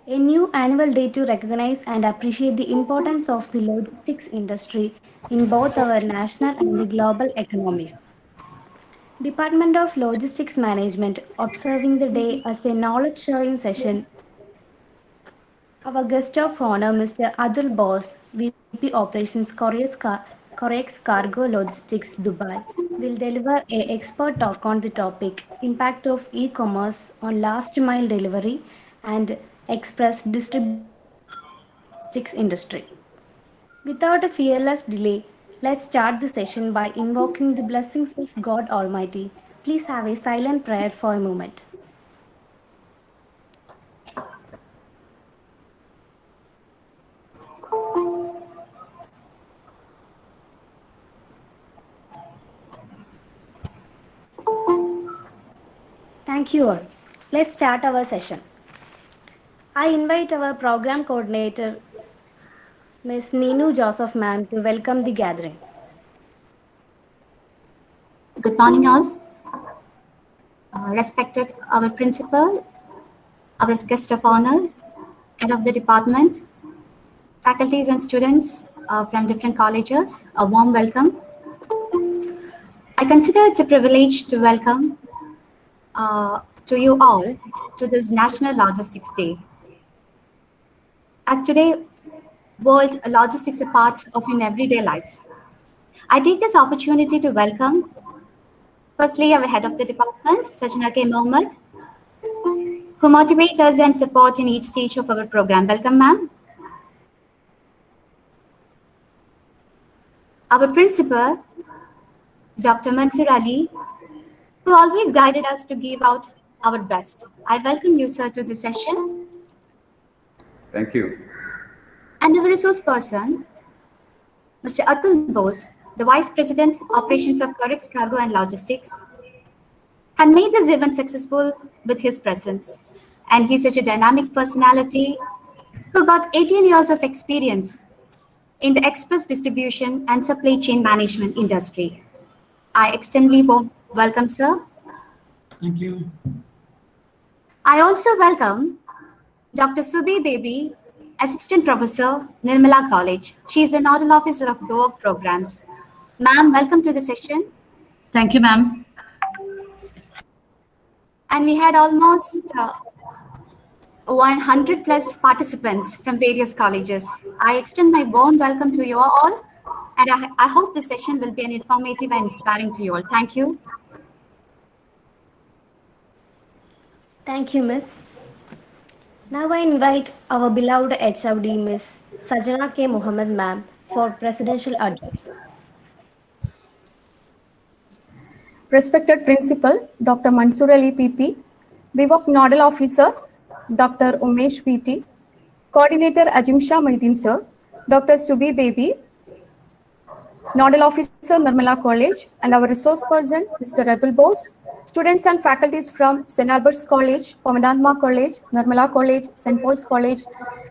A new annual day to recognize and appreciate the importance of the logistics industry in both our national and the global economies. Department of Logistics Management observing the day as a knowledge sharing session. Our guest of honor, Mr. Athul Bose, VP Operations Corex Cargo Logistics Dubai, will deliver a expert talk on the topic impact of e-commerce on last mile delivery and express distributing logistics industry. Without a fearless delay, let's start the session by invoking the blessings of God Almighty. Please have a silent prayer for a moment. Thank you all. Let's start our session. I invite our program coordinator, Ms. Neenu Joseph ma'am, to welcome the gathering. Good morning, all. Respected our principal, our guest of honor, head of the department, faculties and students from different colleges, a warm welcome. I consider it's a privilege to welcome to you all to this National Logistics Day. As today, world logistics is a part of an everyday life. I take this opportunity to welcome, firstly, our head of the department, Sajna K. Mohammed, who motivate us and support in each stage of our program. Welcome, ma'am. Our principal, Dr. Mansur Ali, who always guided us to give out our best. I welcome you, sir, to the session. Thank you. And our resource person, Mr. Athul Bose, the Vice President, Operations of Corex Cargo and Logistics, had made this event successful with his presence. And he's such a dynamic personality who got 18 years of experience in the express distribution and supply chain management industry. I extendly welcome, sir. Thank you. I also welcome Dr. Subi Baby, Assistant Professor, Nirmala College. She is the Nodal Officer of DOOC programs. Ma'am, welcome to the session. Thank you, ma'am. And we had almost 100 plus participants from various colleges. I extend my warm welcome to you all, and I hope this session will be an informative and inspiring to you all. Thank you. Thank you, Miss. Now I invite our beloved HOD, Miss Sajana K. Mohammed ma'am, for presidential address. Respected Principal, Dr. Mansur Ali PP, VWOC Nodal Officer, Dr. Umesh PT, Coordinator Ajimsha Maidin Sir, Dr. Subi Baby, Nodal Officer Nirmala College, and our resource person, Mr. Athul Bose, students and faculties from St. Albert's College, Pamanatma College, Nirmala College, St. Paul's College,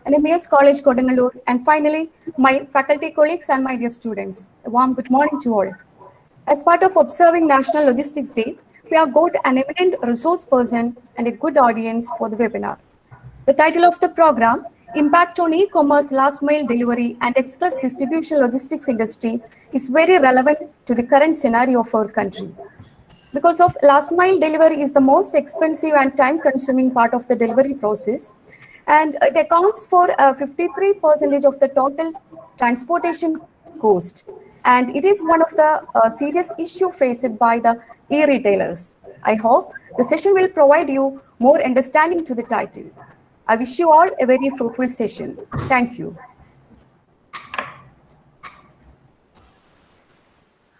and MES College, Kodangallur, and finally, my faculty colleagues and my dear students. A warm good morning to all. As part of observing National Logistics Day, we have got an eminent resource person and a good audience for the webinar. The title of the program, Impact on E-commerce Last Mile Delivery and Express Distribution Logistics Industry, is very relevant to the current scenario of our country. Because of last mile delivery is the most expensive and time-consuming part of the delivery process, and it accounts for 53% of the total transportation cost. And it is one of the serious issues faced by the e-retailers. I hope the session will provide you more understanding to the title. I wish you all a very fruitful session. Thank you.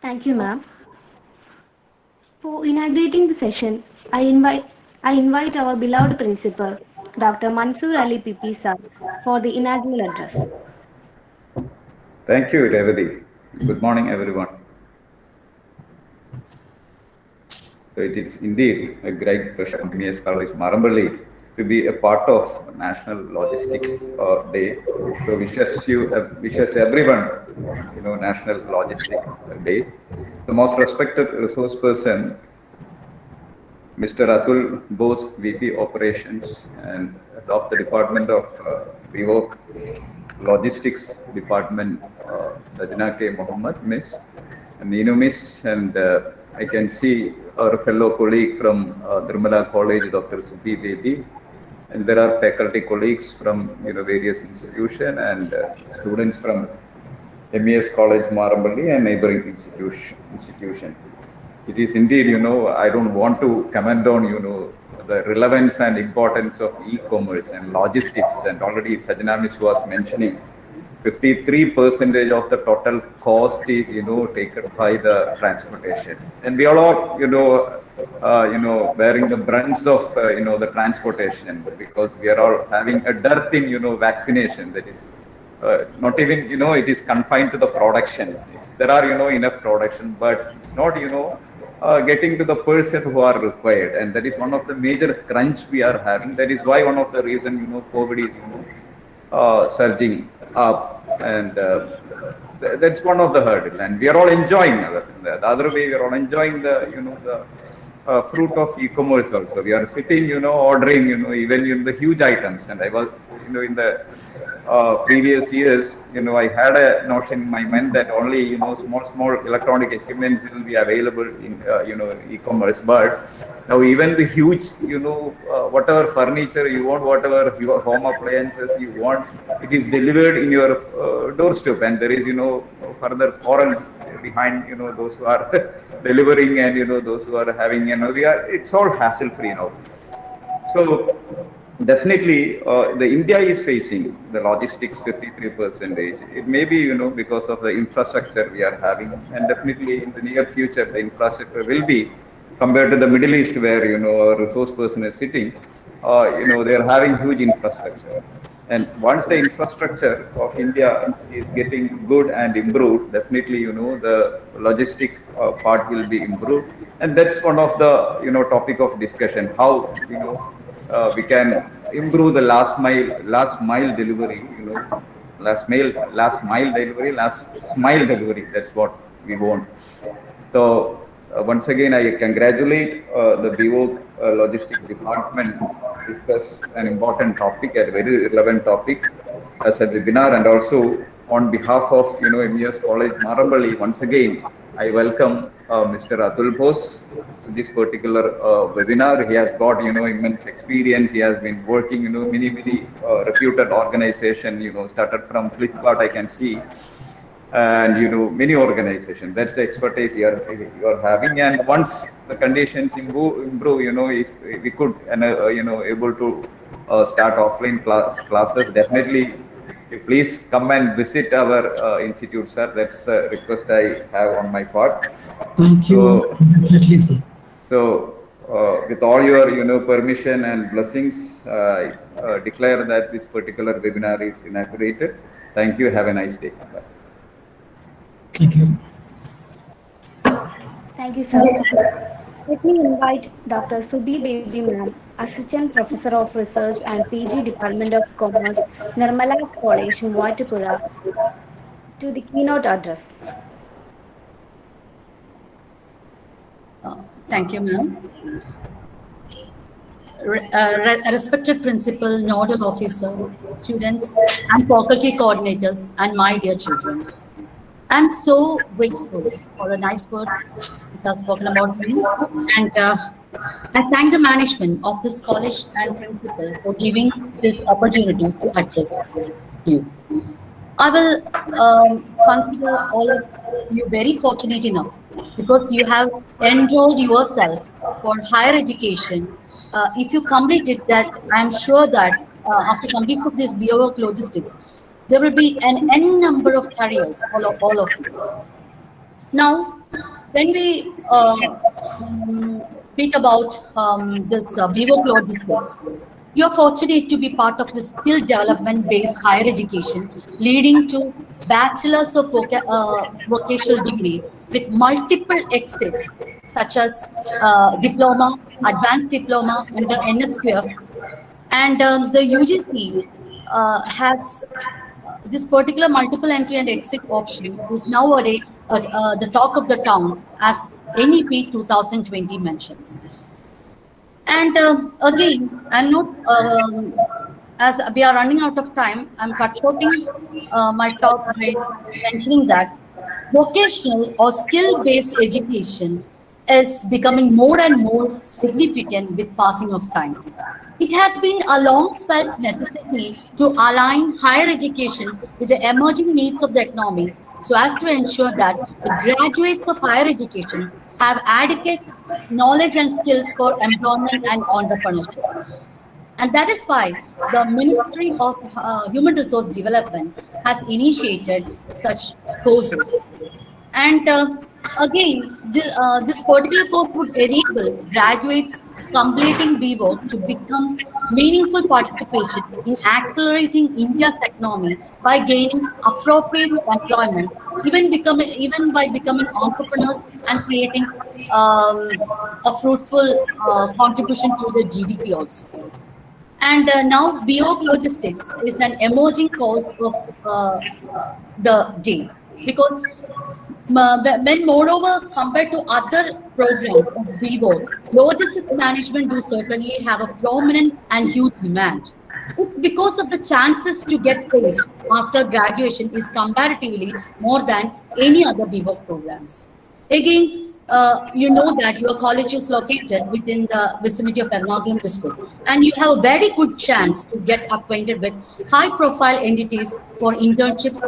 Thank you, ma'am. For inaugurating the session, I invite our beloved principal, Dr. Mansur Ali PP sir, for the inaugural address. Thank you, Revati. Good morning, everyone. So it is indeed a great pleasure for me as College Marambali to be a part of National Logistics Day. So wishes everyone, National Logistics Day. The most respected resource person, Mr. Athul Bose, VP Operations, and of the Department of Rework Logistics Department, Sajna K. Mohammed, Miss, and Neenu Miss, and I can see our fellow colleague from Nirmala College, Dr. Subi Baby, and there are faculty colleagues from various institutions and students from MES College Marambali and neighboring institution. It is indeed, I don't want to comment on, the relevance and importance of e-commerce and logistics. And already Sajana was mentioning 53% of the total cost is, taken by the transportation. And we are all, bearing the brunts of, the transportation, because we are all having a dearth in, vaccination. That is not even, it is confined to the production. There are, enough production, but it's not, getting to the person who are required. And that is one of the major crunch we are having. That is why one of the reason, COVID is, surging up. And that's one of the hurdle. And we are all enjoying the other way. We are all enjoying the, fruit of e-commerce also. We are sitting, ordering, even in the huge items. And I was, in the previous years, I had a notion in my mind that only, small electronic equipments will be available in, e-commerce. But now even the huge, whatever furniture you want, whatever your home appliances you want, it is delivered in your doorstep. And there is, further quarrels behind, those who are delivering and, those who are having, it's all hassle free now. So definitely, the India is facing the logistics 53%. It may be, because of the infrastructure we are having, and definitely in the near future, the infrastructure will be compared to the Middle East, where a resource person is sitting. They are having huge infrastructure, and once the infrastructure of India is getting good and improved, definitely, the logistic part will be improved, and that's one of the topic of discussion. How we can improve the last mile delivery, last mile delivery. That's what we want. So once again, I congratulate the BWOC Logistics Department to discuss an important topic, a very relevant topic as a webinar. And also on behalf of MES College Marambali, once again, I welcome Mr. Athul Bose to this particular webinar. He has got immense experience. He has been working many reputed organizations. Started from Flipkart, I can see, and many organizations. That's the expertise you are having. And once the conditions improve, if we could able to start offline classes, definitely please come and visit our institute, sir. That's a request I have on my part. Thank you. Definitely, sir. So with all your permission and blessings, I declare that this particular webinar is inaugurated. Thank you. Have a nice day. Bye. Thank you. Thank you, sir. Let me invite Dr. Subi Baby Ma'am, Assistant Professor of Research and PG Department of Commerce, Nirmala College, Muvattupuzha, to the keynote address. Thank you, ma'am. Respected principal, nodal officer, students, and faculty coordinators, and my dear children. I'm so grateful for the nice words that are spoken about me, and I thank the management of this college and principal for giving this opportunity to address you. I will consider all of you very fortunate enough because you have enrolled yourself for higher education. If you completed that, I'm sure that after completion of this BWOC logistics, there will be an n number of careers for all of you. Now, when we speak about this BWOC logistics, you are fortunate to be part of the skill development based higher education leading to bachelor's of vocational degree with multiple exits such as diploma, advanced diploma under NSQF, and the UGC has this particular multiple entry and exit option is nowadays the talk of the town, as NEP 2020 mentions. And again, I'm not, as we are running out of time, I'm cut shorting my talk by mentioning that vocational or skill-based education is becoming more and more significant with passing of time. It has been a long felt necessity to align higher education with the emerging needs of the economy so as to ensure that the graduates of higher education have adequate knowledge and skills for employment and entrepreneurship. And that is why the Ministry of Human Resource Development has initiated such courses. And again, this particular course would enable graduates completing BWork to become meaningful participation in accelerating India's economy by gaining appropriate employment, even by becoming entrepreneurs and creating a fruitful contribution to the GDP also. And now BWork Logistics is an emerging cause of the day because when moreover compared to other programs of BWork, logistics management do certainly have a prominent and huge demand. It's because of the chances to get placed after graduation is comparatively more than any other BWork programs. Again, you know that your college is located within the vicinity of Ernakulam district, and you have a very good chance to get acquainted with high-profile entities for internships,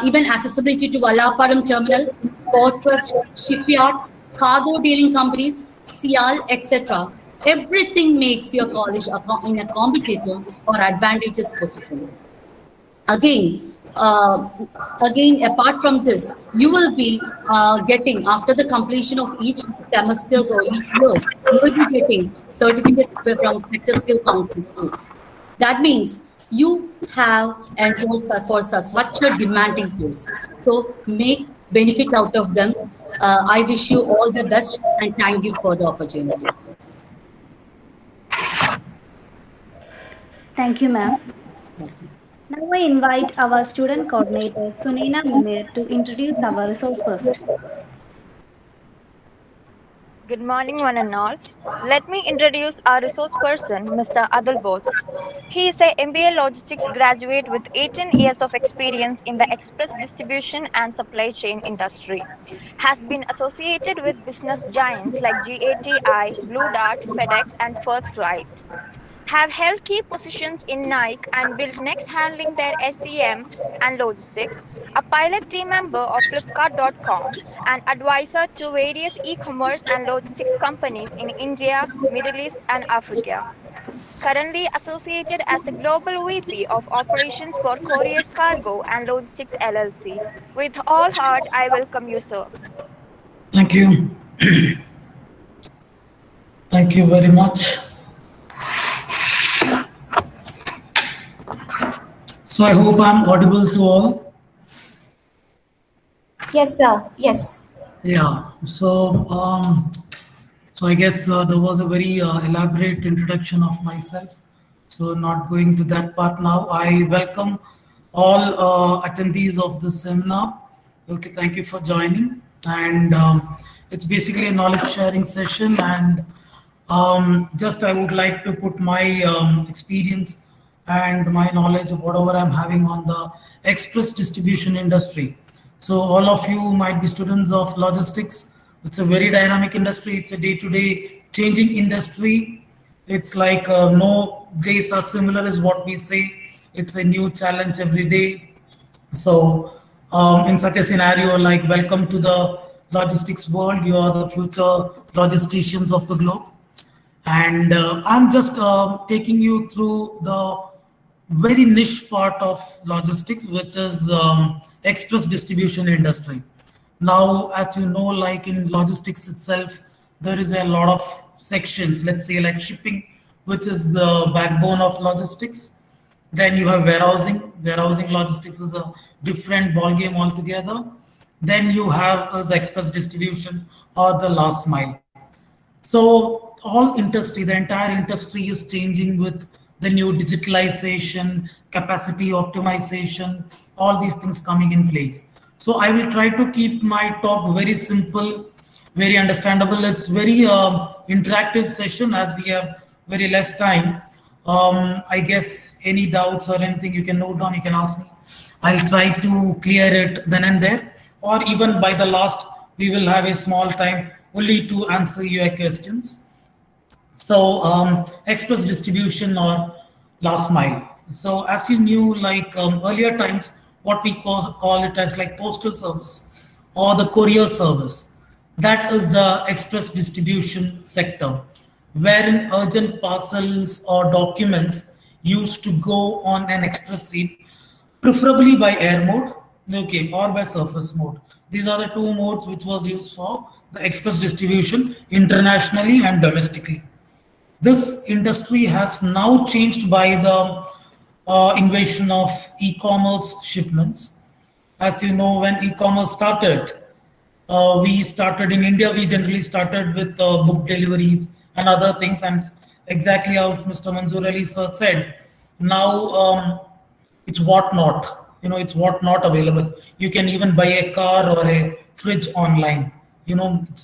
even accessibility to Vallaparam Terminal, Port Trust, shipyards, cargo dealing companies, SIAL, etc. Everything makes your college in a competitive or advantageous position. Again, apart from this, you will be getting after the completion of each semesters or each year, you will be getting certificates from sector skill councils too. That means you have enrolled for such a demanding course. So make benefit out of them. I wish you all the best and thank you for the opportunity. Thank you, ma'am. Now I invite our student coordinator, Sunaina Mimir, to introduce our resource person. Good morning, one and all. Let me introduce our resource person, Mr. Athul Bose. He is a MBA Logistics graduate with 18 years of experience in the express distribution and supply chain industry. Has been associated with business giants like GATI, Blue Dart, FedEx, and First Flight. Have held key positions in Nike and built next handling their SEM and logistics, a pilot team member of Flipkart.com, and advisor to various e-commerce and logistics companies in India, Middle East, and Africa. Currently associated as the Global VP of Operations for Couriers Cargo and Logistics LLC. With all heart, I welcome you, sir. Thank you. Thank you very much. So I hope I'm audible to all. Yes, sir. Yes. Yeah. So I guess there was a very elaborate introduction of myself. So not going to that part now. I welcome all attendees of this seminar. Okay, thank you for joining. And it's basically a knowledge sharing session. And just I would like to put my experience and my knowledge of whatever I'm having on the express distribution industry. So all of you might be students of logistics. It's a very dynamic industry. It's a day-to-day changing industry. It's like no days are similar is what we say. It's a new challenge every day. So in such a scenario, like welcome to the logistics world. You are the future logisticians of the globe. And I'm just taking you through the very niche part of logistics, which is express distribution industry. Now, as you know, like in logistics itself, there is a lot of sections, let's say like shipping, which is the backbone of logistics. Then you have warehousing. Warehousing logistics is a different ballgame altogether. Then you have the express distribution or the last mile. So all industry, the entire industry is changing with the new digitalization, capacity optimization, all these things coming in place. So I will try to keep my talk very simple, very understandable. It's very interactive session as we have very less time. I guess any doubts or anything you can note down, you can ask me. I'll try to clear it then and there, or even by the last, we will have a small time only to answer your questions. So express distribution or last mile. So as you knew, like earlier times, what we call it as like postal service or the courier service. That is the express distribution sector, wherein urgent parcels or documents used to go on an express seat, preferably by air mode, okay, or by surface mode. These are the two modes which was used for the express distribution internationally and domestically. This industry has now changed by the invasion of e-commerce shipments. As you know, when e-commerce started, we started in India, we generally started with book deliveries and other things. And exactly how Mr. Mansoor Ali sir said, now it's what not, it's what not available. You can even buy a car or a fridge online.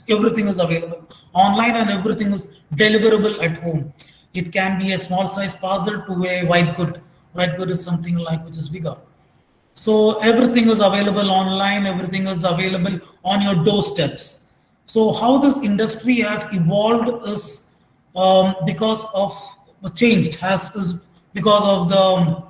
Everything is available online and everything is deliverable at home. It can be a small size parcel to a white good. White good is something like which is bigger. So everything is available online, everything is available on your doorsteps. So how this industry has evolved is because of changed, is because of the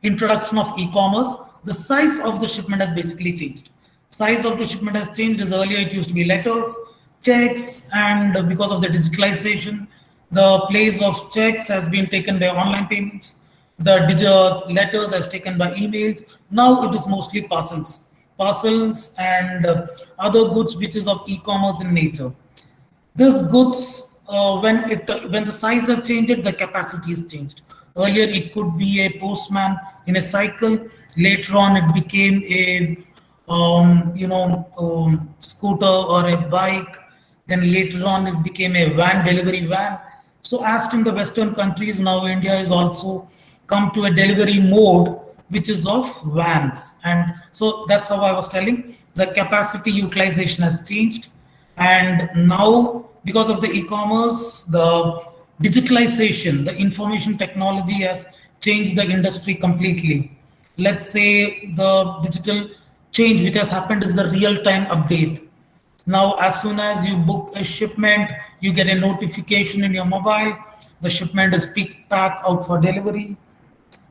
introduction of e-commerce. The size of the shipment has basically changed. Size of the shipment has changed. As earlier it used to be letters, checks, and because of the digitalization, the place of checks has been taken by online payments. The digital letters has taken by emails. Now it is mostly parcels and other goods which is of e-commerce in nature. These goods, when the size have changed, the capacity is changed. Earlier it could be a postman in a cycle. Later on it became a scooter or a bike. Then later on it became a delivery van. So as in the Western countries, now India is also come to a delivery mode which is of vans. And so that's how I was telling, the capacity utilization has changed. And now because of the e-commerce, the digitalization, the information technology has changed the industry completely. Let's say the digital change which has happened is the real-time update. Now, as soon as you book a shipment, you get a notification in your mobile. The shipment is picked, packed out for delivery.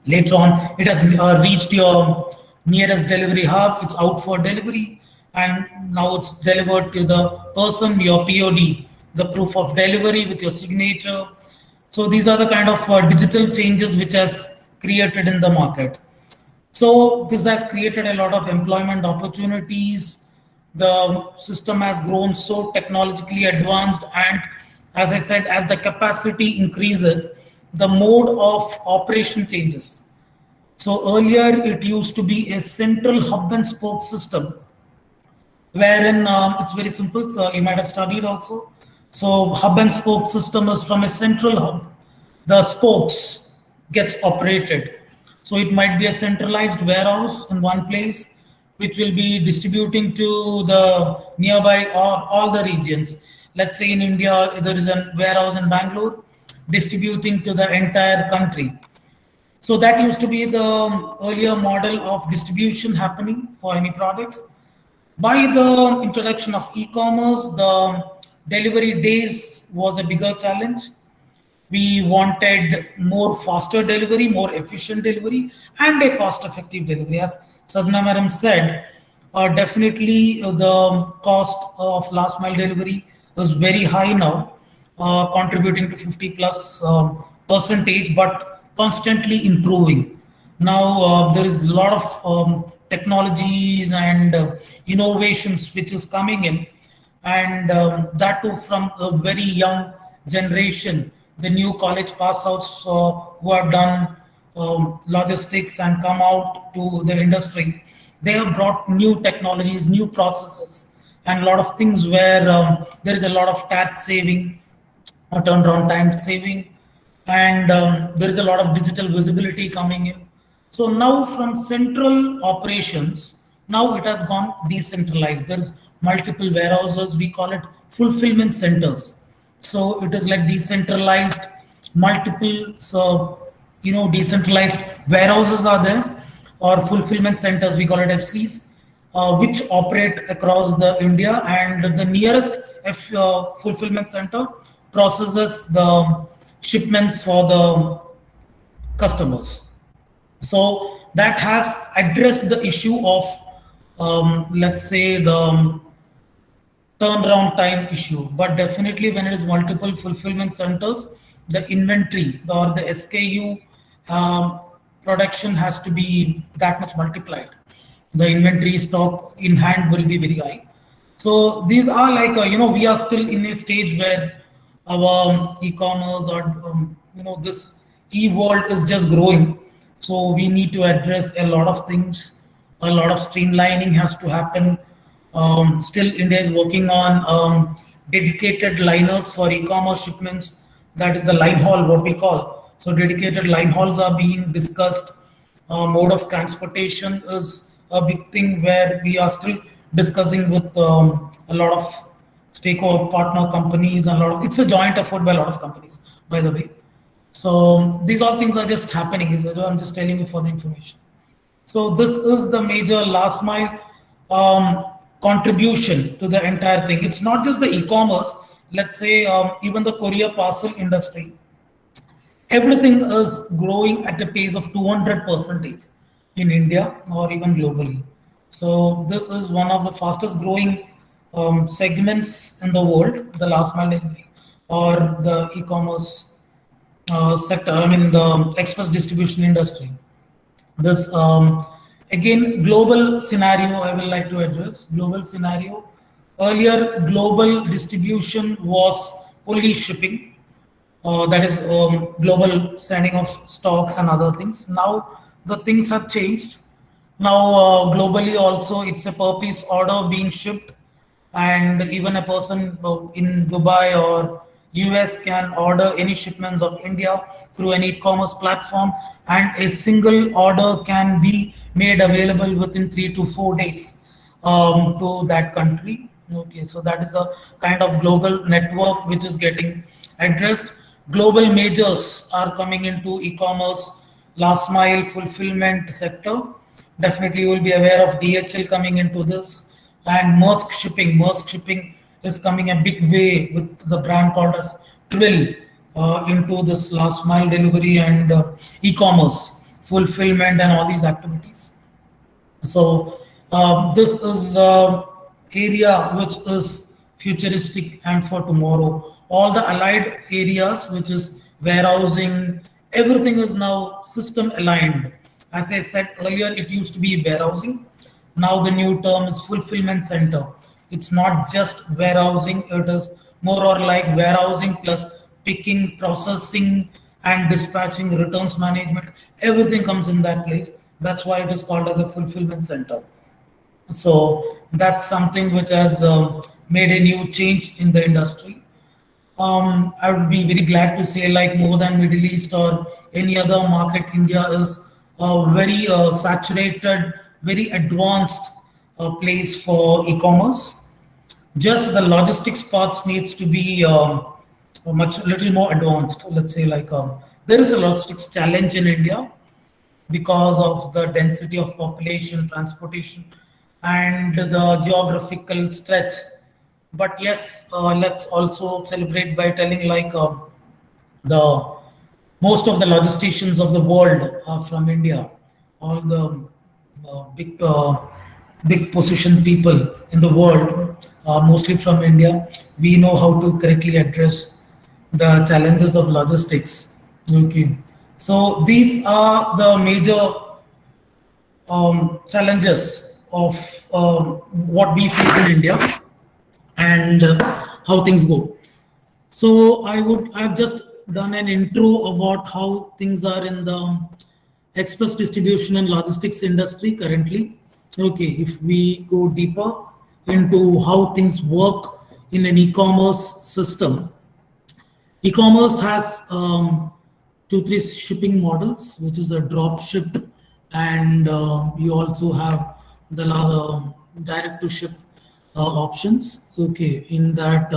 Later on, it has reached your nearest delivery hub. It's out for delivery, and now it's delivered to the person, your POD, the proof of delivery with your signature. So these are the kind of digital changes which has created in the market. So this has created a lot of employment opportunities. The system has grown so technologically advanced, and as I said, as the capacity increases, the mode of operation changes. So earlier it used to be a central hub and spoke system, wherein it's very simple. So you might have studied also. So hub and spoke system is from a central hub. The spokes gets operated. So it might be a centralized warehouse in one place, which will be distributing to the nearby or all the regions. Let's say in India, there is a warehouse in Bangalore distributing to the entire country. So that used to be the earlier model of distribution happening for any products. By the introduction of e-commerce, the delivery days was a bigger challenge. We wanted more faster delivery, more efficient delivery, and a cost-effective delivery. As Sadhana Madam said, definitely the cost of last mile delivery is very high now, contributing to 50+%, but constantly improving. Now there is a lot of technologies and innovations which is coming in, and that too from a very young generation. The new college pass outs who have done logistics and come out to the industry, they have brought new technologies, new processes, and a lot of things where there is a lot of tax saving, or turnaround time saving, and there is a lot of digital visibility coming in. So now from central operations, now it has gone decentralized. There's multiple warehouses, we call it fulfillment centers. So it is like decentralized, multiple, so decentralized warehouses are there, or fulfillment centers, we call it FCs, which operate across the India, and the nearest fulfillment center processes the shipments for the customers. So that has addressed the issue of, let's say, the turnaround time issue. But definitely when it is multiple fulfillment centers, the inventory or the SKU production has to be that much multiplied. The inventory stock in hand will be very high. So these are like, we are still in a stage where our e-commerce or, this e-world is just growing. So we need to address a lot of things. A lot of streamlining has to happen. Still, India is working on dedicated liners for e-commerce shipments. That is the line haul, what we call. So dedicated line hauls are being discussed. Mode of transportation is a big thing where we are still discussing with a lot of stakeholder partner companies, and it's a joint effort by a lot of companies, by the way. So these all things are just happening. I'm just telling you for the information. So this is the major last mile contribution to the entire thing. It's not just the e-commerce. Let's say even the courier parcel industry. Everything is growing at a pace of 200% in India or even globally. So this is one of the fastest growing segments in the world, the last mile delivery or the e-commerce sector. I mean the express distribution industry. This again global scenario I will like to address. Global scenario. Earlier global distribution was only shipping. That is global sending of stocks and other things. Now the things have changed. Now globally also it's a per piece order being shipped, and even a person in Dubai or US can order any shipments of India through an e-commerce platform, and a single order can be made available within 3 to 4 days to that country. Okay, so that is a kind of global network which is getting addressed. Global majors are coming into e-commerce, last mile fulfillment sector. Definitely you will be aware of DHL coming into this, and Maersk Shipping. Maersk Shipping is coming a big way with the brand called as Twill into this last mile delivery and e-commerce fulfillment and all these activities. So this is the area which is futuristic and for tomorrow. All the allied areas, which is warehousing, everything is now system aligned. As I said earlier, it used to be warehousing. Now the new term is fulfillment center. It's not just warehousing, it is more or like warehousing plus picking, processing, and dispatching, returns management. Everything comes in that place. That's why it is called as a fulfillment center. So that's something which has made a new change in the industry. I would be very glad to say, like more than Middle East or any other market, India is a very saturated, very advanced place for e-commerce. Just the logistics parts needs to be little more advanced. Let's say like there is a logistics challenge in India because of the density of population, transportation, and the geographical stretch. But yes, let's also celebrate by telling like the most of the logisticians of the world are from India. All the big position people in the world are mostly from India. We know how to correctly address the challenges of logistics. Okay, so these are the major challenges of what we face in India and how things go. So I've just done an intro about how things are in the express distribution and logistics industry currently. Okay, if we go deeper into how things work in an e-commerce system, e-commerce has 2-3 shipping models, which is a drop ship, and you also have the direct to ship options. Okay, in that,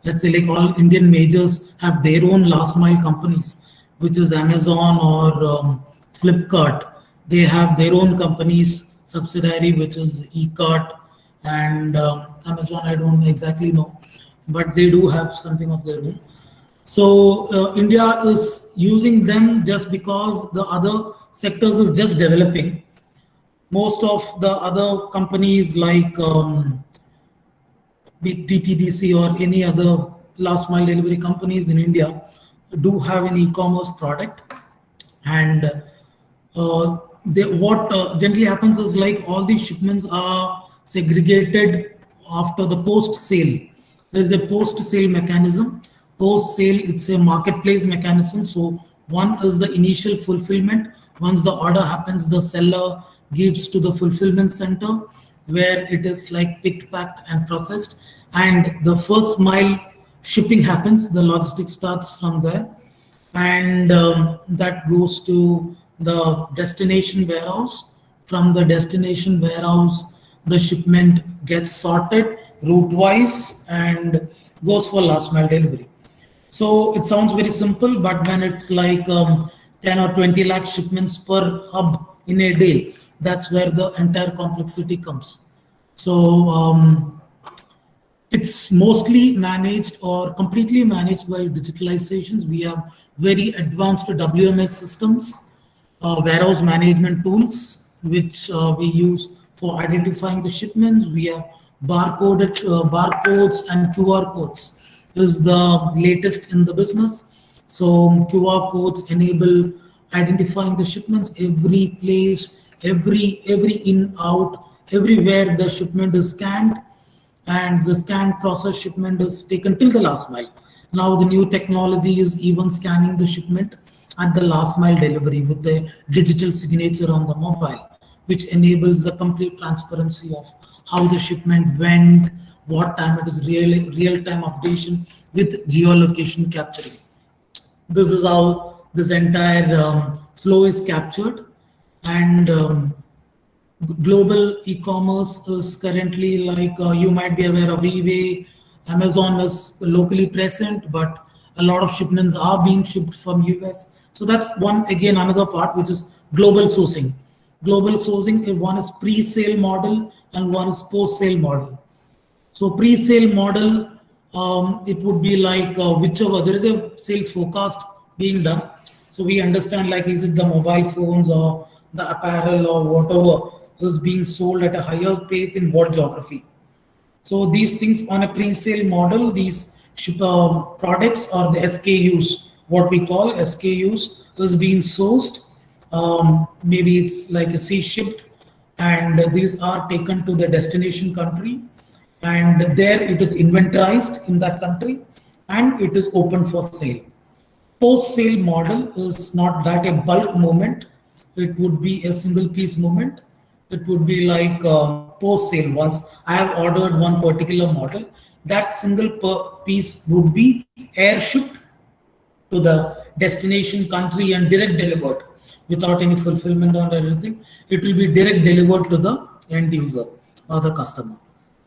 let's say like all Indian majors have their own last mile companies, which is Amazon or Flipkart. They have their own companies subsidiary, which is eCart and Amazon. I don't exactly know, but they do have something of their own. So India is using them just because the other sectors is just developing. Most of the other companies like DTDC or any other last mile delivery companies in India do have an e-commerce product, and what generally happens is like all these shipments are segregated after the post sale. There is a post sale mechanism. Post sale, it's a marketplace mechanism. So one is the initial fulfillment. Once the order happens, the seller gives to the fulfillment center where it is like picked, packed, and processed. And the first mile shipping happens. The logistics starts from there, and that goes to the destination warehouse. From the destination warehouse, the shipment gets sorted route wise and goes for last mile delivery. So it sounds very simple, but when it's like 10 or 20 lakh shipments per hub in a day, that's where the entire complexity comes. So it's mostly managed or completely managed by digitalizations. We have very advanced WMS systems, warehouse management tools, which we use for identifying the shipments. We have barcodes and QR codes is the latest in the business. So QR codes enable identifying the shipments, every place, every in out, everywhere the shipment is scanned, and the scanned process shipment is taken till the last mile. Now the new technology is even scanning the shipment at the last mile delivery with the digital signature on the mobile, which enables the complete transparency of how the shipment went, what time it is, real-time updation with geolocation capturing. This is how this entire flow is captured. And global e-commerce is currently like, you might be aware of eBay. Amazon is locally present, but a lot of shipments are being shipped from US. So that's one, again, another part, which is global sourcing. Global sourcing, one is pre-sale model and one is post-sale model. So pre-sale model, it would be like whichever, there is a sales forecast being done. So we understand like, is it the mobile phones or the apparel or whatever is being sold at a higher pace in what geography. So these things on a pre-sale model, these products or the SKUs, what we call SKUs, is being sourced. Maybe it's like a sea shipped, and these are taken to the destination country, and there it is inventorized in that country and it is open for sale. Post-sale model is not that a bulk movement. It would be a single piece movement. It would be like post-sale. Once I have ordered one particular model, that single piece would be air shipped to the destination country and direct delivered without any fulfillment or anything. It will be direct delivered to the end user or the customer.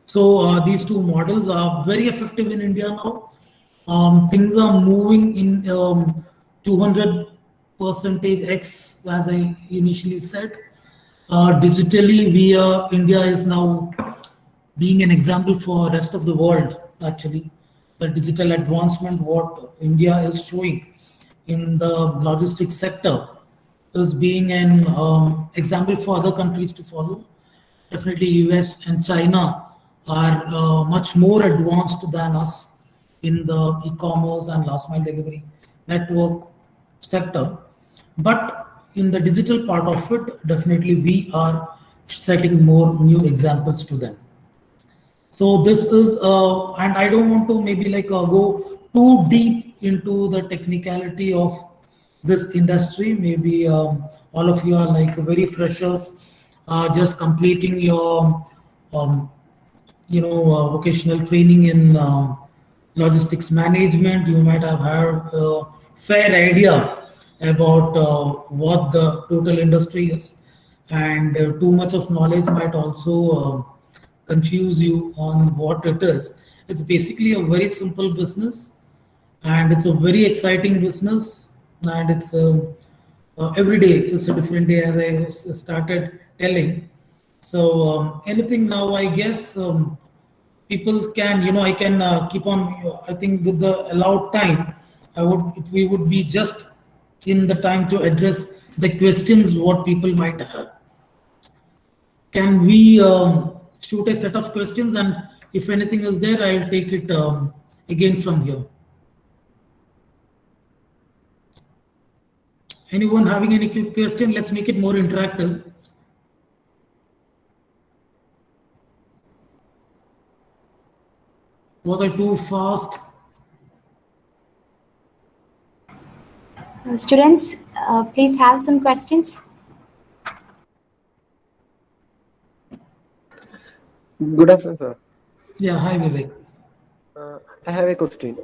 So these two models are very effective in India now. Things are moving in 200% X, as I initially said. Digitally, India is now being an example for rest of the world. Actually, the digital advancement what India is showing in the logistics sector is being an example for other countries to follow. Definitely, US and China are much more advanced than us in the e-commerce and last mile delivery network sector. But in the digital part of it, definitely we are setting more new examples to them. So this is, and I don't want to maybe like go too deep into the technicality of this industry. Maybe all of you are like very freshers, just completing your vocational training in logistics management. You might have had a fair idea about what the total industry is, and too much of knowledge might also confuse you on what it is. It's basically a very simple business, and it's a very exciting business, and it's every day is a different day, as I started telling. So anything now, I guess people can, I can keep on. I think with the allowed time, we would be just in the time to address the questions what people might have. Can we shoot a set of questions, and if anything is there, I'll take it again from here. Anyone having any question? Let's make it more interactive. Was I too fast? Students, please have some questions. Good afternoon, sir. Yeah, hi Vivek. I have a question.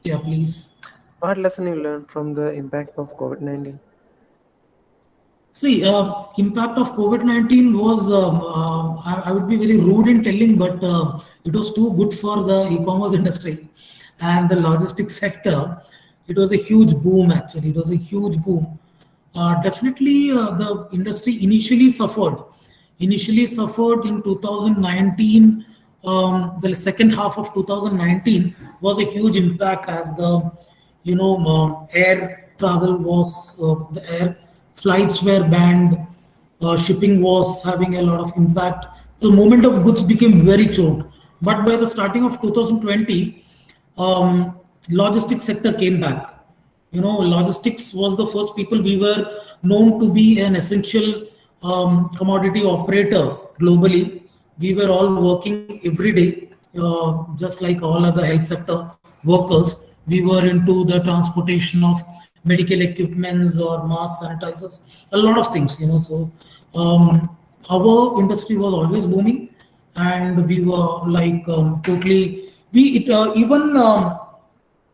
Yeah, please. What lesson you learned from the impact of COVID-19? See, impact of COVID-19 was, I would be very rude in telling, but it was too good for the e-commerce industry and the logistics sector. It was a huge boom, actually. It was a huge boom. Definitely, the industry initially suffered. Initially suffered in 2019. The second half of 2019 was a huge impact, as the, air travel was, the air flights were banned, shipping was having a lot of impact. The movement of goods became very choked. But by the starting of 2020, logistics sector came back. Logistics was the first people. We were known to be an essential commodity operator globally. We were all working every day, just like all other health sector workers. We were into the transportation of medical equipments or mask sanitizers, a lot of things, So our industry was always booming, and we were like totally. Even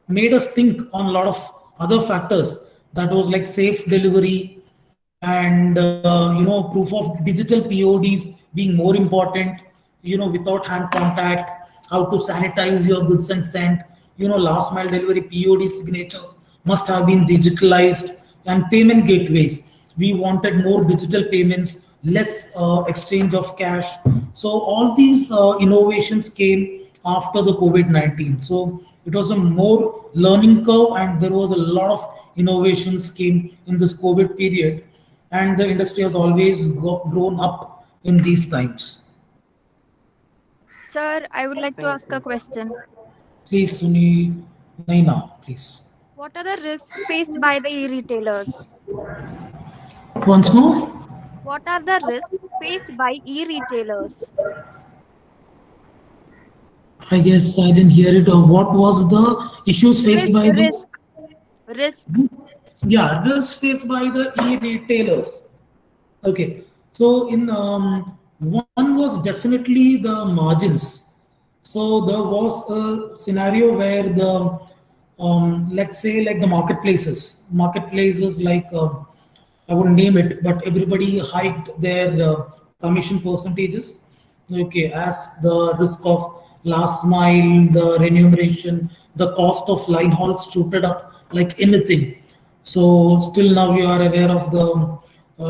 made us think on a lot of other factors, that was like safe delivery, and proof of digital PODs being more important, without hand contact, how to sanitize your goods and send, last mile delivery POD signatures must have been digitalized, and payment gateways. We wanted more digital payments, less exchange of cash. So all these innovations came after the COVID-19. So it was a more learning curve, and there was a lot of innovations came in this COVID period, and the industry has always grown up in these times. Sir, I would like to ask a question. Please, Suni, Naina, please. What are the risks faced by the e-retailers? Once more. What are the risks faced by e-retailers? I guess I didn't hear it. Or what was the issues faced by the risk? Yeah, risks faced by the e-retailers. Okay, so in one was definitely the margins. So there was a scenario where the let's say like the marketplaces like I wouldn't name it, but everybody hiked their commission percentages. Okay, as the risk of last mile, the remuneration, the cost of line hauls shooted up like anything. So still now we are aware of the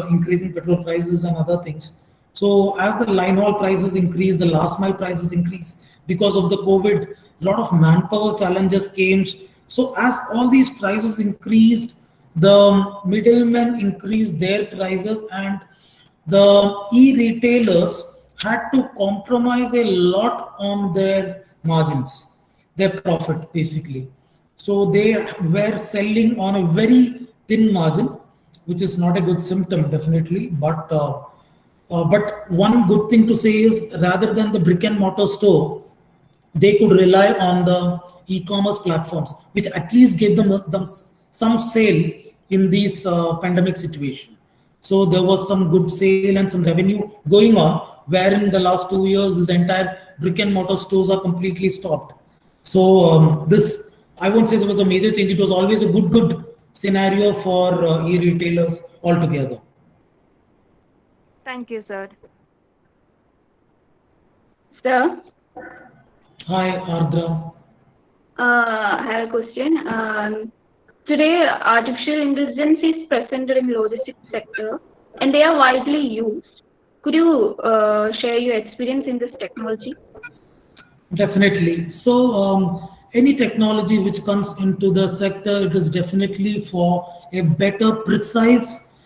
increasing petrol prices and other things. So as the line haul prices increase, the last mile prices increase because of the COVID. A lot of manpower challenges came. So as all these prices increased, the middlemen increased their prices, and the e-retailers had to compromise a lot on their margins, their profit basically. So they were selling on a very thin margin, which is not a good symptom definitely. But one good thing to say is, rather than the brick and mortar store, they could rely on the e-commerce platforms, which at least gave them some sale in this pandemic situation. So there was some good sale and some revenue going on, where in the last 2 years, this entire brick and mortar stores are completely stopped. So this, I won't say there was a major change. It was always a good scenario for e-retailers altogether. Thank you, sir. Sir, Hi, Ardra. I have a question. Today, artificial intelligence is present in logistics sector, and they are widely used. Could you share your experience in this technology? Definitely. So, any technology which comes into the sector, it is definitely for a better, precise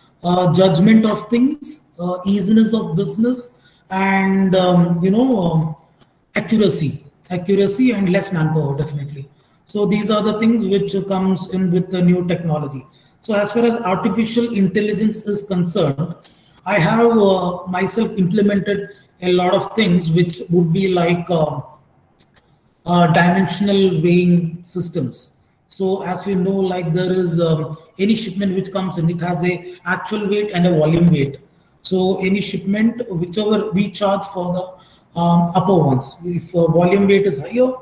judgment of things, easiness of business, and accuracy, and less manpower. Definitely. So these are the things which comes in with the new technology. So as far as artificial intelligence is concerned, I have myself implemented a lot of things which would be like. Dimensional weighing systems. So as you know, like there is any shipment which comes in, it has a actual weight and a volume weight. So any shipment, whichever we charge for the upper ones, if volume weight is higher,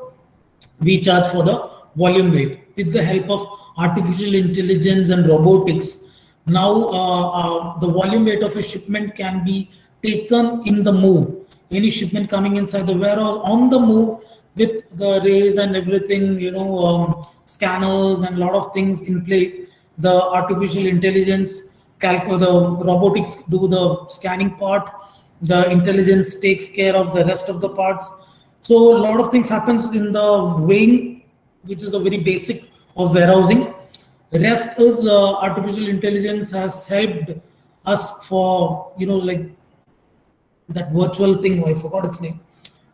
we charge for the volume weight. With the help of artificial intelligence and robotics, now the volume weight of a shipment can be taken in the move. Any shipment coming inside the warehouse on the move with the rays and everything, scanners and a lot of things in place. The artificial intelligence, the robotics do the scanning part. The intelligence takes care of the rest of the parts. So a lot of things happens in the weighing, which is a very basic of warehousing. Rest is artificial intelligence has helped us for like that virtual thing. I forgot its name.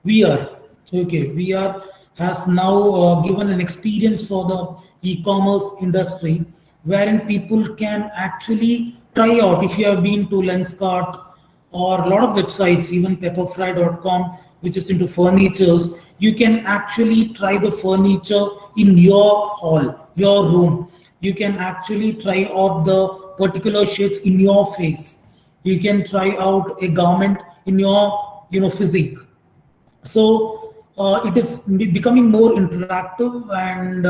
VR. Okay, VR has now given an experience for the e-commerce industry, wherein people can actually try out. If you have been to Lenskart or a lot of websites, even pepperfry.com, which is into furnitures, you can actually try the furniture in your hall, your room. You can actually try out the particular shades in your face. You can try out a garment in your physique. So it is becoming more interactive and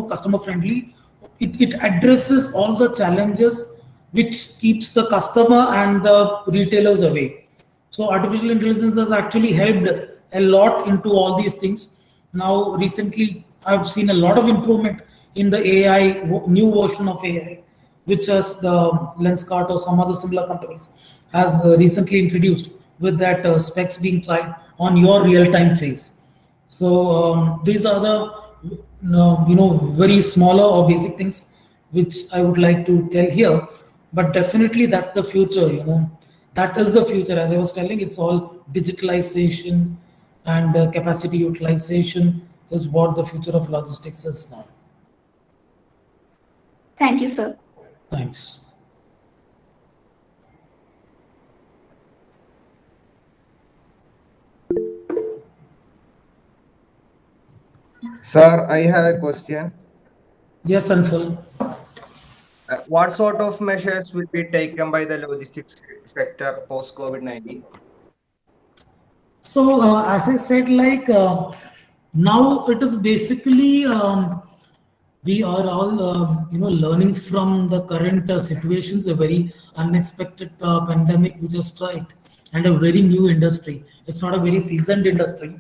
customer friendly. It addresses all the challenges which keeps the customer and the retailers away. So artificial intelligence has actually helped a lot into all these things. Now recently I've seen a lot of improvement in the AI, new version of AI, which has the Lenskart or some other similar companies has recently introduced, with that specs being tried on your real-time face. So these are the very smaller or basic things which I would like to tell here. But definitely that's the future. That is the future. As I was telling, it's all digitalization and capacity utilization is what the future of logistics is now. Thank you, sir. Thanks. Sir, I have a question. Yes, Anfal. What sort of measures will be taken by the logistics sector post COVID-19? So, as I said, like now it is basically we are all learning from the current situations, a very unexpected pandemic which has struck, and a very new industry. It's not a very seasoned industry.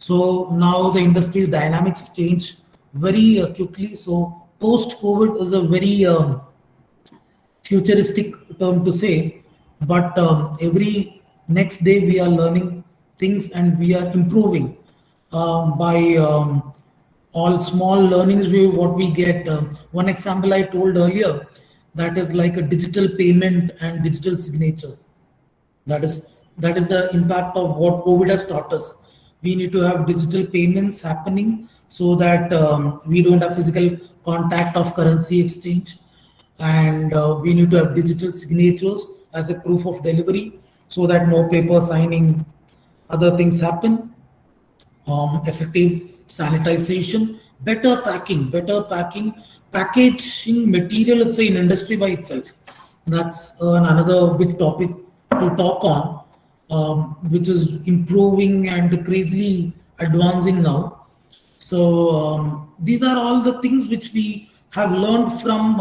So now the industry's dynamics change very quickly. So post-COVID is a very futuristic term to say, but every next day we are learning things and we are improving by all small learnings what we get. One example I told earlier, that is like a digital payment and digital signature. That is the impact of what COVID has taught us. We need to have digital payments happening so that we don't have physical contact of currency exchange, and we need to have digital signatures as a proof of delivery so that no paper signing, other things happen. Effective sanitization, better packing, packaging material. It's an industry by itself. That's another big topic to talk on, which is improving and crazily advancing now. So these are all the things which we have learned from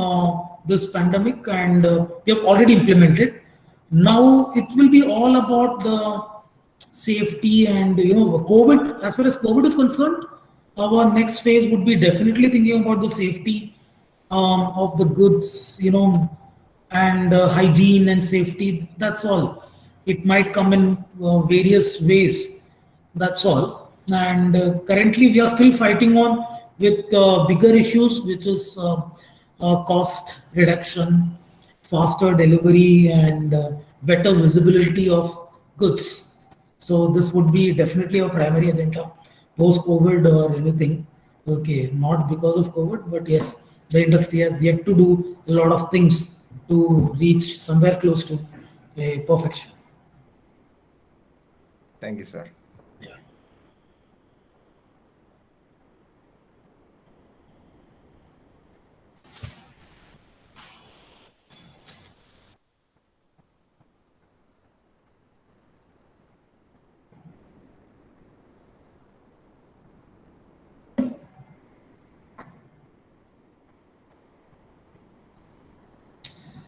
this pandemic, and we have already implemented. Now it will be all about the safety and COVID. As far as COVID is concerned, our next phase would be definitely thinking about the safety of the goods, and hygiene and safety. That's all. It might come in various ways. That's all. And currently, we are still fighting on with bigger issues, which is cost reduction, faster delivery, and better visibility of goods. So this would be definitely a primary agenda post COVID or anything. Okay, not because of COVID, but yes, the industry has yet to do a lot of things to reach somewhere close to a perfection. Thank you, sir. Yeah.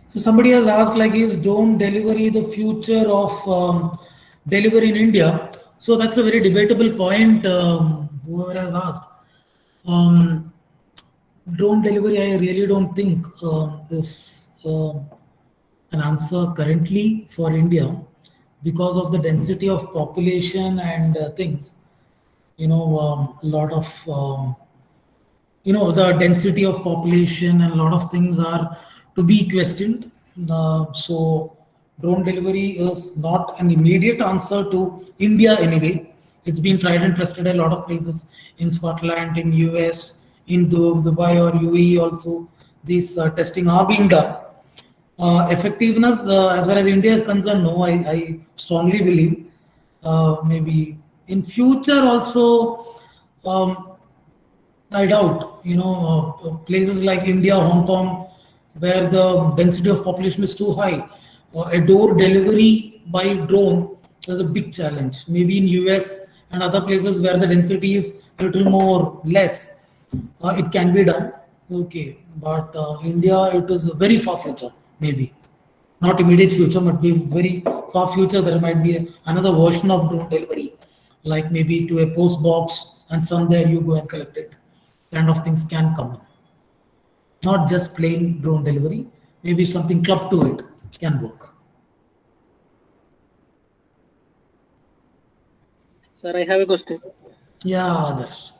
So somebody has asked, like, is drone delivery the future of delivery in India? So that's a very debatable point. Whoever has asked, drone delivery, I really don't think is an answer currently for India because of the density of population and things. A lot of the density of population and a lot of things are to be questioned. So drone delivery is not an immediate answer to India anyway. It's been tried and tested a lot of places in Scotland, in US, in Dubai or UAE also. These testing are being done. Effectiveness, as far as India is concerned, no, I strongly believe maybe in future also. I doubt, places like India, Hong Kong, where the density of population is too high, a door delivery by drone is a big challenge. Maybe in US and other places where the density is a little more less, it can be done. Okay, but India, it is a very far future, maybe. Not immediate future, but be very far future. There might be another version of drone delivery, like maybe to a post box, and from there you go and collect it. Kind of things can come in. Not just plain drone delivery, maybe something clubbed to it can work. Sir, I have a question. Yeah, others.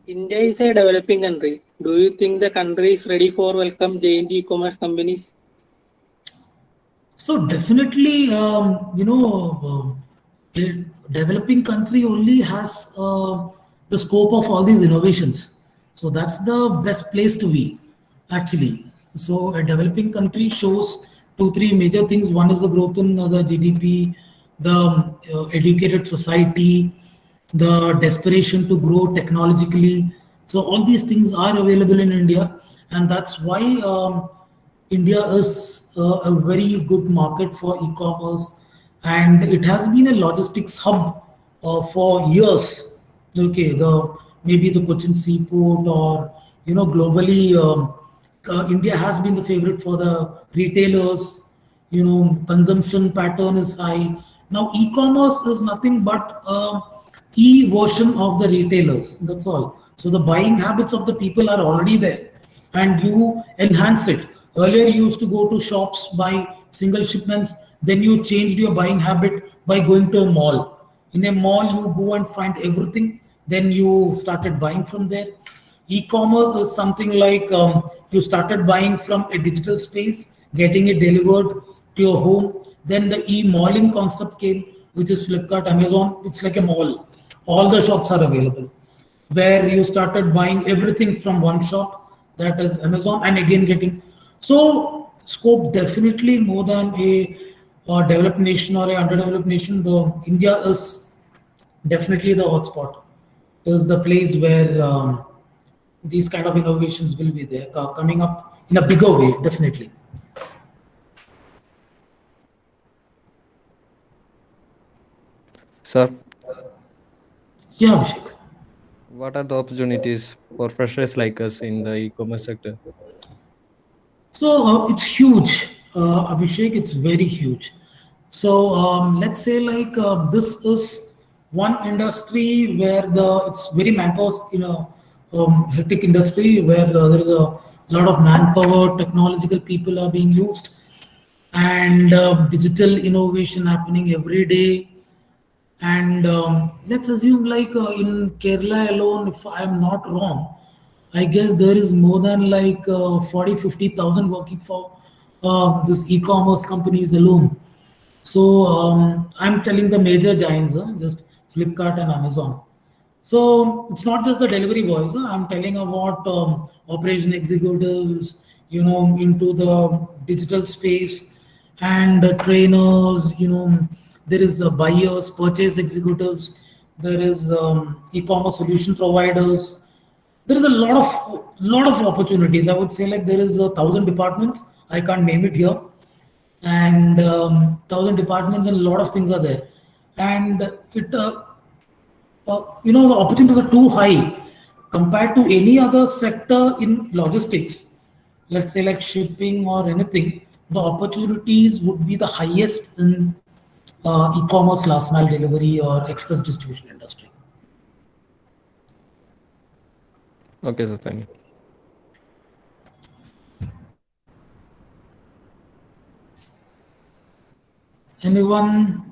India is a developing country. Do you think the country is ready for welcome giant e-commerce companies? So definitely, a developing country only has the scope of all these innovations. So that's the best place to be, actually. So a developing country shows two, three major things. One is the growth in the GDP, the educated society, the desperation to grow technologically. So all these things are available in India, and that's why India is a very good market for e-commerce, and it has been a logistics hub for years. Okay, the maybe the Cochin seaport, or globally, India has been the favorite for the retailers. Consumption pattern is high. Now e-commerce is nothing but e-version of the retailers. That's all. So the buying habits of the people are already there, and you enhance it. Earlier you used to go to shops, buy single shipments, then you changed your buying habit by going to a mall. In a mall you go and find everything, then you started buying from there. E-commerce is something like you started buying from a digital space, getting it delivered to your home. Then the e-malling concept came, which is Flipkart, Amazon. It's like a mall. All the shops are available, where you started buying everything from one shop, that is Amazon, and again getting. So scope definitely more than a developed nation or a underdeveloped nation. The India is definitely the hotspot. Is the place where these kind of innovations will be there, coming up in a bigger way, definitely. Sir, Yeah, Abhishek. what are the opportunities for freshers like us in the e-commerce sector? So it's huge, Abhishek. It's very huge. So let's say like this is one industry where it's very manpower, hectic industry where there is a lot of manpower, technological people are being used, and digital innovation happening every day. And let's assume like in Kerala alone, if I'm not wrong, I guess there is more than like 40, 50,000 working for this e-commerce companies alone. So I'm telling the major giants, just Flipkart and Amazon. So it's not just the delivery boys. I'm telling about operation executives, into the digital space, and trainers. There is buyers, purchase executives. There is e-commerce solution providers. There is a lot of opportunities. I would say like there is 1,000 departments. I can't name it here, and 1,000 departments, and a lot of things are there, and the opportunities are too high compared to any other sector in logistics. Let's say like shipping or anything, the opportunities would be the highest in e-commerce, last mile delivery, or express distribution industry. Okay, sir. Thank you. Anyone?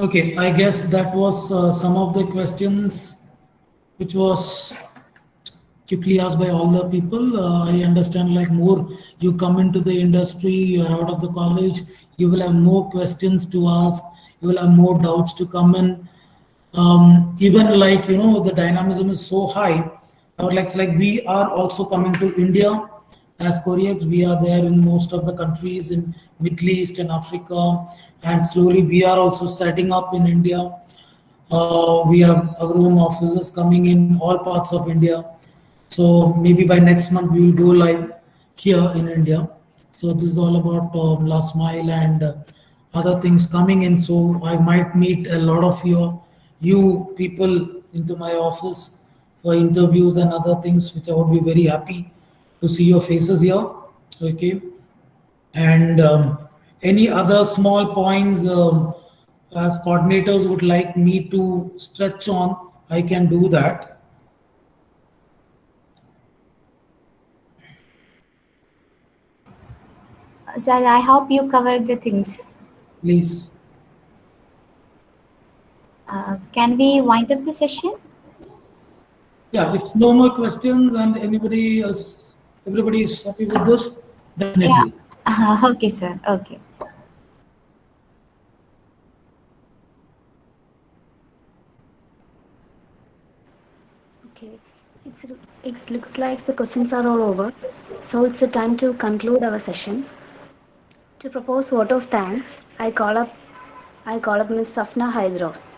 Okay, I guess that was some of the questions which was quickly asked by all the people. I understand like more you come into the industry, you are out of the college, you will have more questions to ask, you will have more doubts to come in. Even like the dynamism is so high. Now like we are also coming to India as Koreans. We are there in most of the countries in Middle East and Africa, and slowly we are also setting up in India. We have our own offices coming in all parts of India. So maybe by next month we will go live here in India. So this is all about last mile and other things coming in. So I might meet a lot of you people into my office for interviews and other things, which I would be very happy to see your faces here. Okay, and any other small points as coordinators would like me to stretch on, I can do that. Sir, I hope you covered the things. Please. Can we wind up the session? Yeah, if no more questions and everybody is happy with this, definitely. Yeah. Okay, sir. Okay. Okay, it looks like the questions are all over. So it's the time to conclude our session. To propose vote of thanks, I call up Ms. Safna Hydros.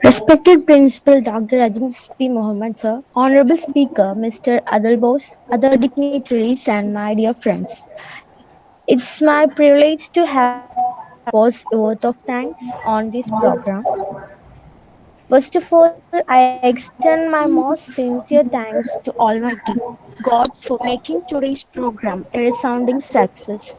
Respected Principal Dr. Ajaz P. Mohammed Sir, Honorable Speaker Mr. Athul Bose, other dignitaries and my dear friends. It's my privilege to have proposed a vote of thanks on this program. First of all, I extend my most sincere thanks to Almighty God for making today's program a resounding success.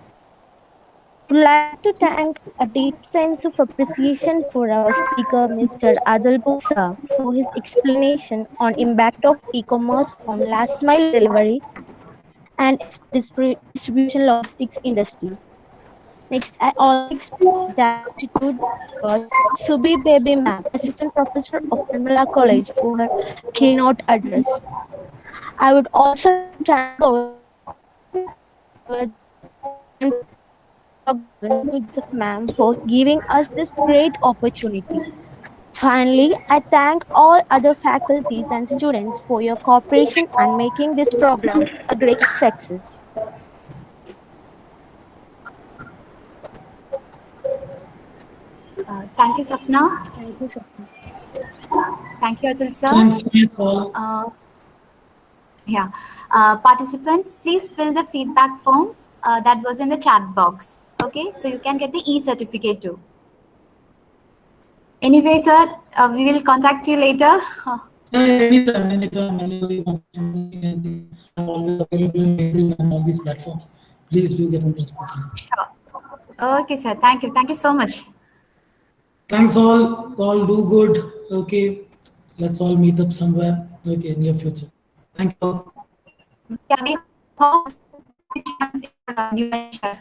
I would like to thank a deep sense of appreciation for our speaker, Mr. Adil Bosa, for his explanation on impact of e-commerce on last mile delivery and distribution logistics industry. Next, I also express gratitude towards Subi Baby Ma'am, Assistant Professor of Nirmala College, for her keynote address. I would also like to thank our and Joseph Ma'am for giving us this great opportunity. Finally, I thank all other faculties and students for your cooperation and making this program a great success. Thank you, Sapna. Thank you, Safna. Thank you, Atul sir. Thanks all. Yeah. Participants, please fill the feedback form that was in the chat box. Okay, so you can get the e-certificate too. Anyway, sir, we will contact you later. Anytime, anybody wants to know anything, I'm always available in LinkedIn and all these platforms. Please do get in touch with me. Sure. Okay, sir. Thank you. Thank you so much. Thanks all do good. Okay, let's all meet up somewhere. Okay, near future. Thank you. Yeah, we hope new venture.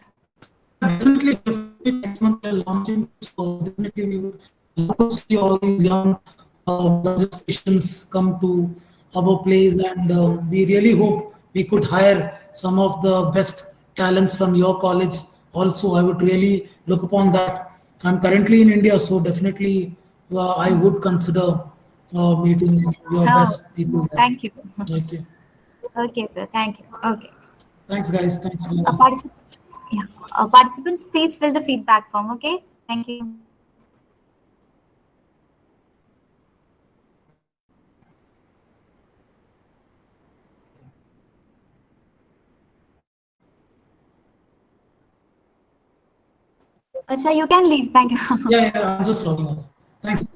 Definitely next month we are launching. So definitely we would love to see all these young logisticians come to our place, and we really hope we could hire some of the best talents from your college. Also, I would really look upon that. I'm currently in India, so definitely I would consider meeting your Oh, best people there. thank you. Okay. Okay, sir. Thank you. Okay. Thanks, guys. Thanks for Yeah. Participants, please fill the feedback form. Okay. Thank you. Sir, you can leave. Thank you. Yeah, I'm just logging off. Thanks.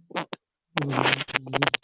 Okay.